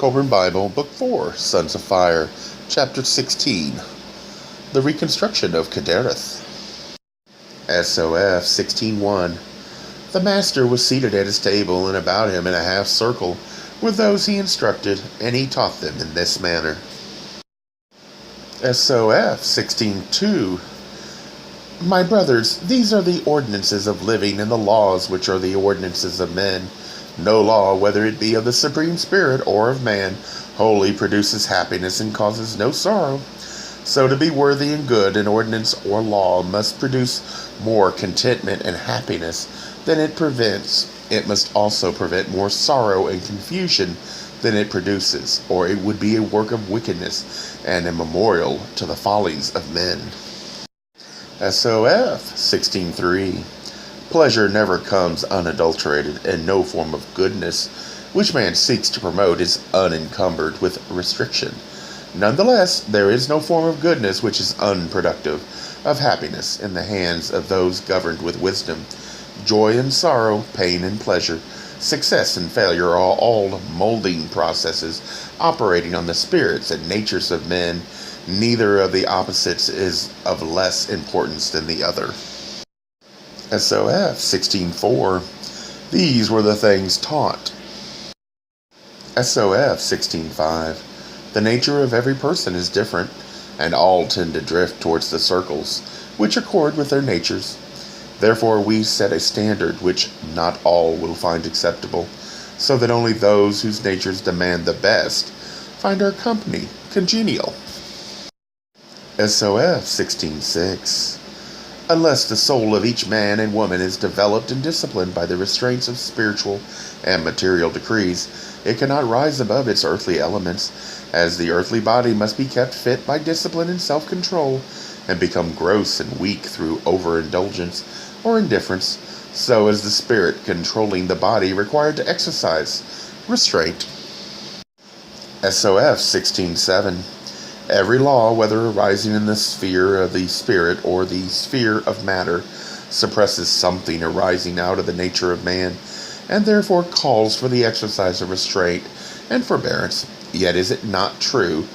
Kolbrin Bible, Book 4, Sons of Fire, Chapter 16, The Reconstruction of Kildariath. SOF 16:1. The Master was seated at his table, and about him in a half circle were those he instructed, and he taught them in this manner. SOF 16:2. My brothers, these are the ordinances of living and the laws which are the ordinances of men. No law, whether it be of the Supreme Spirit or of man, wholly produces happiness and causes no sorrow. So to be worthy and good, an ordinance or law must produce more contentment and happiness than it prevents. It must also prevent more sorrow and confusion than it produces, or it would be a work of wickedness and a memorial to the follies of men. SOF 16:3. Pleasure never comes unadulterated, and no form of goodness which man seeks to promote is unencumbered with restriction. Nonetheless, there is no form of goodness which is unproductive of happiness in the hands of those governed with wisdom. Joy and sorrow, pain and pleasure, success and failure are all molding processes operating on the spirits and natures of men. Neither of the opposites is of less importance than the other. SOF 16:4. These were the things taught. SOF 16:5. The nature of every person is different, and all tend to drift towards the circles which accord with their natures. Therefore we set a standard which not all will find acceptable, so that only those whose natures demand the best find our company congenial. SOF 16:6. Unless the soul of each man and woman is developed and disciplined by the restraints of spiritual and material decrees, it cannot rise above its earthly elements, as the earthly body must be kept fit by discipline and self-control, and become gross and weak through overindulgence or indifference, so is the spirit controlling the body required to exercise restraint. SOF 16:7. Every law, whether arising in the sphere of the spirit or the sphere of matter, suppresses something arising out of the nature of man, and therefore calls for the exercise of restraint and forbearance. Yet is it not true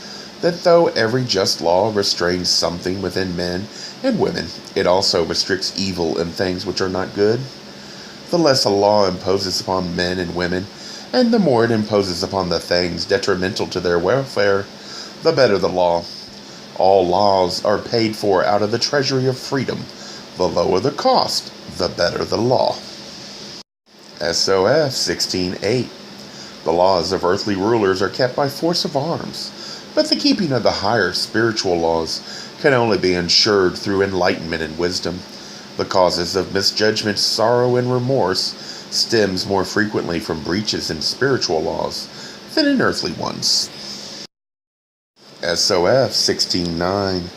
that though every just law restrains something within men and women, it also restricts evil and things which are not good? The less a law imposes upon men and women, and the more it imposes upon the things detrimental to their welfare, the better the law. All laws are paid for out of the treasury of freedom. The lower the cost, the better the law. SOF 16:8. The laws of earthly rulers are kept by force of arms, but the keeping of the higher spiritual laws can only be ensured through enlightenment and wisdom. The causes of misjudgment, sorrow, and remorse stems more frequently from breaches in spiritual laws than in earthly ones. SOF 16:9.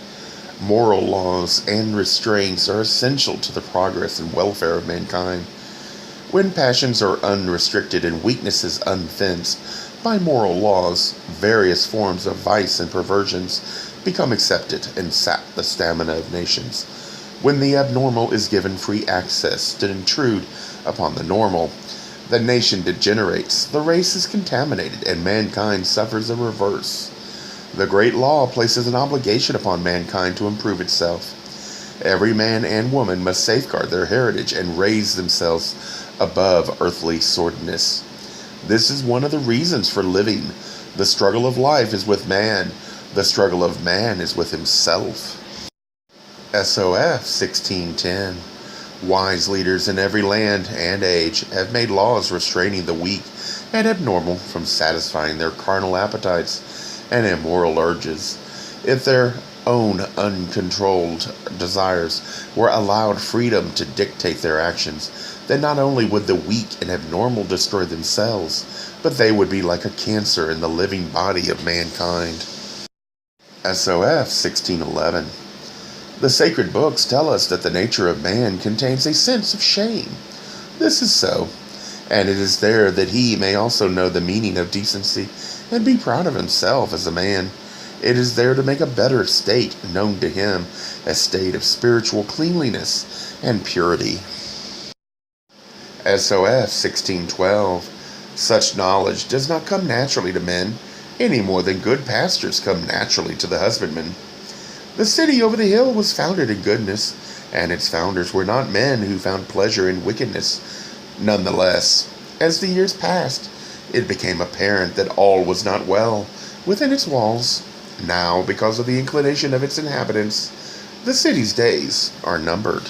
Moral laws and restraints are essential to the progress and welfare of mankind. When passions are unrestricted and weaknesses unfenced by moral laws, various forms of vice and perversions become accepted and sap the stamina of nations. When the abnormal is given free access to intrude upon the normal, the nation degenerates, the race is contaminated, and mankind suffers a reverse. The great law places an obligation upon mankind to improve itself. Every man and woman must safeguard their heritage and raise themselves above earthly sordidness. This is one of the reasons for living. The struggle of life is with man. The struggle of man is with himself. SOF 16:10. Wise leaders in every land and age have made laws restraining the weak and abnormal from satisfying their carnal appetites and immoral urges. If their own uncontrolled desires were allowed freedom to dictate their actions, then not only would the weak and abnormal destroy themselves, but they would be like a cancer in the living body of mankind. SOF 16:11. The sacred books tell us that the nature of man contains a sense of shame. This is so, and it is there that he may also know the meaning of decency and be proud of himself as a man. It is there to make a better state known to him, a state of spiritual cleanliness and purity. SOF 16:12. Such knowledge does not come naturally to men, any more than good pastures come naturally to the husbandman. The city over the hill was founded in goodness, and its founders were not men who found pleasure in wickedness. Nonetheless, as the years passed, it became apparent that all was not well within its walls. Now, because of the inclination of its inhabitants, the city's days are numbered.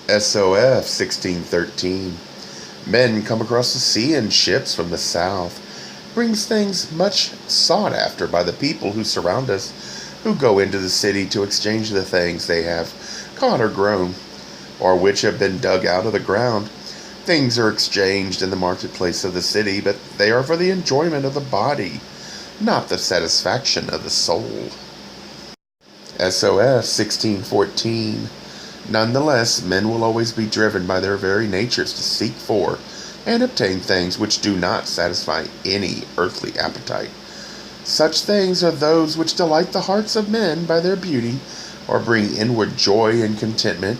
SOF 1613. Men come across the sea in ships from the south. Brings things much sought after by the people who surround us, who go into the city to exchange the things they have caught or grown, or which have been dug out of the ground. Things are exchanged in the marketplace of the city, but they are for the enjoyment of the body, not the satisfaction of the soul. SOF 1614. Nonetheless, men will always be driven by their very natures to seek for and obtain things which do not satisfy any earthly appetite. Such things are those which delight the hearts of men by their beauty, or bring inward joy and contentment.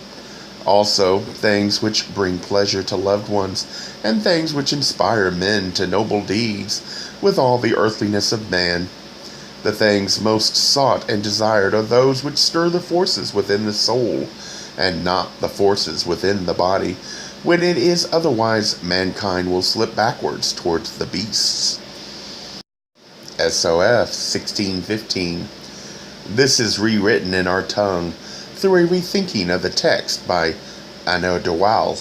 Also, things which bring pleasure to loved ones, and things which inspire men to noble deeds, with all the earthliness of man. The things most sought and desired are those which stir the forces within the soul, and not the forces within the body. When it is otherwise, mankind will slip backwards towards the beasts. SOF 1615. This is rewritten in our tongue through a rethinking of the text by Anno de Waal.